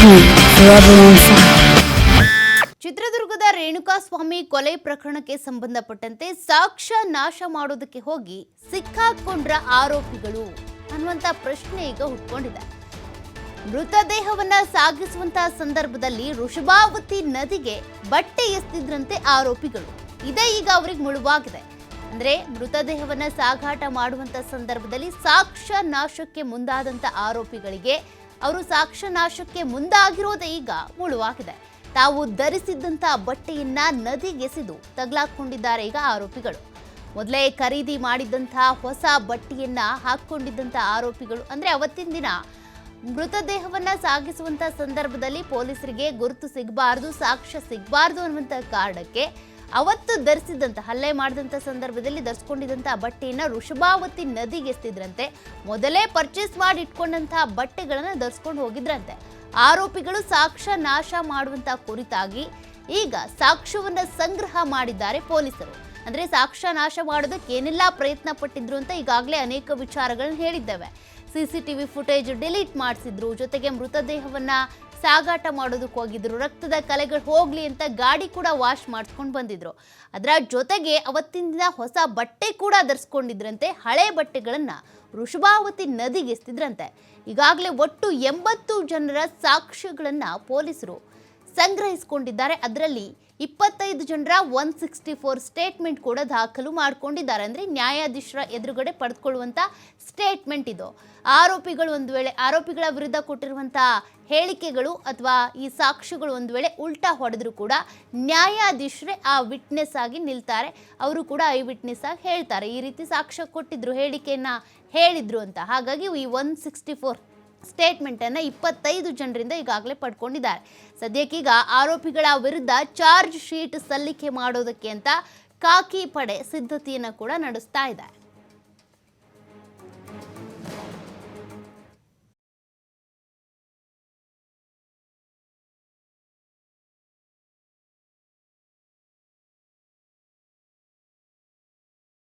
me forever on fire. ಚಿತ್ರದುರ್ಗದ ರೇಣುಕಾಸ್ವಾಮಿ ಕೊಲೆ ಪ್ರಕರಣಕ್ಕೆ ಸಂಬಂಧಪಟ್ಟಂತೆ ಸಾಕ್ಷ್ಯ ನಾಶ ಮಾಡೋದಕ್ಕೆ ಹೋಗಿ ಸಿಕ್ಕಾಕೊಂಡ್ರ ಆರೋಪಿಗಳು ಅನ್ನುವಂತ ಪ್ರಶ್ನೆ ಈಗ ಹುಟ್ಕೊಂಡಿದೆ. ಮೃತದೇಹವನ್ನ ಸಾಗಿಸುವಂತಹ ಸಂದರ್ಭದಲ್ಲಿ ವೃಷಭಾವತಿ ನದಿಗೆ ಬಟ್ಟೆ ಎಸೆದಿದ್ರಂತೆ ಆರೋಪಿಗಳು. ಇದೇ ಈಗ ಅವರಿಗೆ ಮುಳುವಾಗಿದೆ. ಅಂದ್ರೆ ಮೃತದೇಹವನ್ನ ಸಾಗಾಟ ಮಾಡುವಂತ ಸಂದರ್ಭದಲ್ಲಿ ಸಾಕ್ಷ್ಯ ನಾಶಕ್ಕೆ ಮುಂದಾದಂತ ಆರೋಪಿಗಳಿಗೆ ಅವರು ಸಾಕ್ಷ್ಯ ನಾಶಕ್ಕೆ ಮುಂದಾಗಿರೋದೇ ಈಗ ಮುಳುವಾಗಿದೆ. ತಾವು ಧರಿಸಿದ್ದಂಥ ಬಟ್ಟೆಯನ್ನ ನದಿಗೆಸೆದು ತಗಲಾಕೊಂಡಿದ್ದಾರೆ ಈಗ ಆರೋಪಿಗಳು. ಮೊದಲೇ ಖರೀದಿ ಮಾಡಿದಂತಹ ಹೊಸ ಬಟ್ಟೆಯನ್ನ ಹಾಕೊಂಡಿದ್ದಂಥ ಆರೋಪಿಗಳು ಅಂದ್ರೆ ಅವತ್ತಿನ ದಿನ ಮೃತದೇಹವನ್ನ ಸಾಗಿಸುವಂತ ಸಂದರ್ಭದಲ್ಲಿ ಪೊಲೀಸರಿಗೆ ಗುರುತು ಸಿಗಬಾರ್ದು, ಸಾಕ್ಷ್ಯ ಸಿಗಬಾರ್ದು ಅನ್ನುವಂಥ ಕಾರಣಕ್ಕೆ ಅವತ್ತು ಧರಿಸಿದಂಥ ಹಲ್ಲೆ ಮಾಡಿದಂಥ ಸಂದರ್ಭದಲ್ಲಿ ಧರಿಸ್ಕೊಂಡಿದ್ದಂಥ ಬಟ್ಟೆಯನ್ನ ವೃಷಭಾವತಿ ನದಿಗೆಸೆದಿದ್ರಂತೆ. ಮೊದಲೇ ಪರ್ಚೇಸ್ ಮಾಡಿ ಇಟ್ಕೊಂಡಂತಹ ಬಟ್ಟೆಗಳನ್ನ ಧರಿಸ್ಕೊಂಡು ಹೋಗಿದ್ರಂತೆ. ಆರೋಪಿಗಳು ಸಾಕ್ಷ್ಯ ನಾಶ ಮಾಡುವಂತ ಕುರಿತಾಗಿ ಈಗ ಸಾಕ್ಷ್ಯವನ್ನ ಸಂಗ್ರಹ ಮಾಡಿದ್ದಾರೆ ಪೊಲೀಸರು. ಅಂದ್ರೆ ಸಾಕ್ಷ್ಯ ನಾಶ ಮಾಡೋದಕ್ಕೆ ಏನೆಲ್ಲ ಪ್ರಯತ್ನ ಪಟ್ಟಿದ್ರು ಅಂತ ಈಗಾಗಲೇ ಅನೇಕ ವಿಚಾರಗಳನ್ನ ಹೇಳಿದ್ದೇವೆ. CCTV ಫುಟೇಜ್ ಡಿಲೀಟ್ ಮಾಡಿಸಿದ್ರು, ಜೊತೆಗೆ ಮೃತದೇಹವನ್ನ ಸಾಗಾಟ ಮಾಡೋದಕ್ಕೆ ಹೋಗಿದ್ರು, ರಕ್ತದ ಕಲೆಗಳು ಹೋಗ್ಲಿ ಅಂತ ಗಾಡಿ ಕೂಡ ವಾಶ್ ಮಾಡಿಸ್ಕೊಂಡು ಬಂದಿದ್ರು. ಅದರ ಜೊತೆಗೆ ಅವತ್ತಿನ ದಿನ ಹೊಸ ಬಟ್ಟೆ ಕೂಡ ಧರಿಸ್ಕೊಂಡಿದ್ರಂತೆ. ಹಳೆ ಬಟ್ಟೆಗಳನ್ನ ವೃಷಭಾವತಿ ನದಿಗೆಸೆದಿದ್ರಂತೆ. ಈಗಾಗಲೇ ಒಟ್ಟು 80 ಜನರ ಸಾಕ್ಷ್ಯಗಳನ್ನ ಪೊಲೀಸರು ಸಂಗ್ರಹಿಸಿಕೊಂಡಿದ್ದಾರೆ. ಅದರಲ್ಲಿ 25 ಜನರ 164 ಸ್ಟೇಟ್ಮೆಂಟ್ ಕೂಡ ದಾಖಲು ಮಾಡಿಕೊಂಡಿದ್ದಾರೆ. ಅಂದರೆ ನ್ಯಾಯಾಧೀಶರ ಎದುರುಗಡೆ ಪಡೆದುಕೊಳ್ಳುವಂಥ ಸ್ಟೇಟ್ಮೆಂಟ್ ಇದು. ಆರೋಪಿಗಳು ಒಂದು ವೇಳೆ ಆರೋಪಿಗಳ ವಿರುದ್ಧ ಕೊಟ್ಟಿರುವಂಥ ಹೇಳಿಕೆಗಳು ಅಥವಾ ಈ ಸಾಕ್ಷ್ಯಗಳು ಒಂದು ವೇಳೆ ಉಲ್ಟಾ ಹೊಡೆದ್ರು ಕೂಡ ನ್ಯಾಯಾಧೀಶರೇ ಆ ವಿಟ್ನೆಸ್ ಆಗಿ ನಿಲ್ತಾರೆ. ಅವರು ಕೂಡ ಐ ವಿಟ್ನೆಸ್ ಆಗಿ ಹೇಳ್ತಾರೆ, ಈ ರೀತಿ ಸಾಕ್ಷ್ಯ ಕೊಟ್ಟಿದ್ರು, ಹೇಳಿಕೆಯನ್ನ ಹೇಳಿದ್ರು ಅಂತ. ಹಾಗಾಗಿ ಈ 164 ಸ್ಟೇಟ್ಮೆಂಟನ್ನು 25 ಜನರಿಂದ ಈಗಾಗಲೇ ಪಡ್ಕೊಂಡಿದ್ದಾರೆ. ಸದ್ಯಕ್ಕೀಗ ಆರೋಪಿಗಳ ವಿರುದ್ಧ ಚಾರ್ಜ್ ಶೀಟ್ ಸಲ್ಲಿಕೆ ಮಾಡೋದಕ್ಕೆ ಅಂತ ಖಾಕಿ ಪಡೆ ಸಿದ್ಧತೆಯನ್ನು ಕೂಡ ನಡೆಸ್ತಾ ಇದೆ.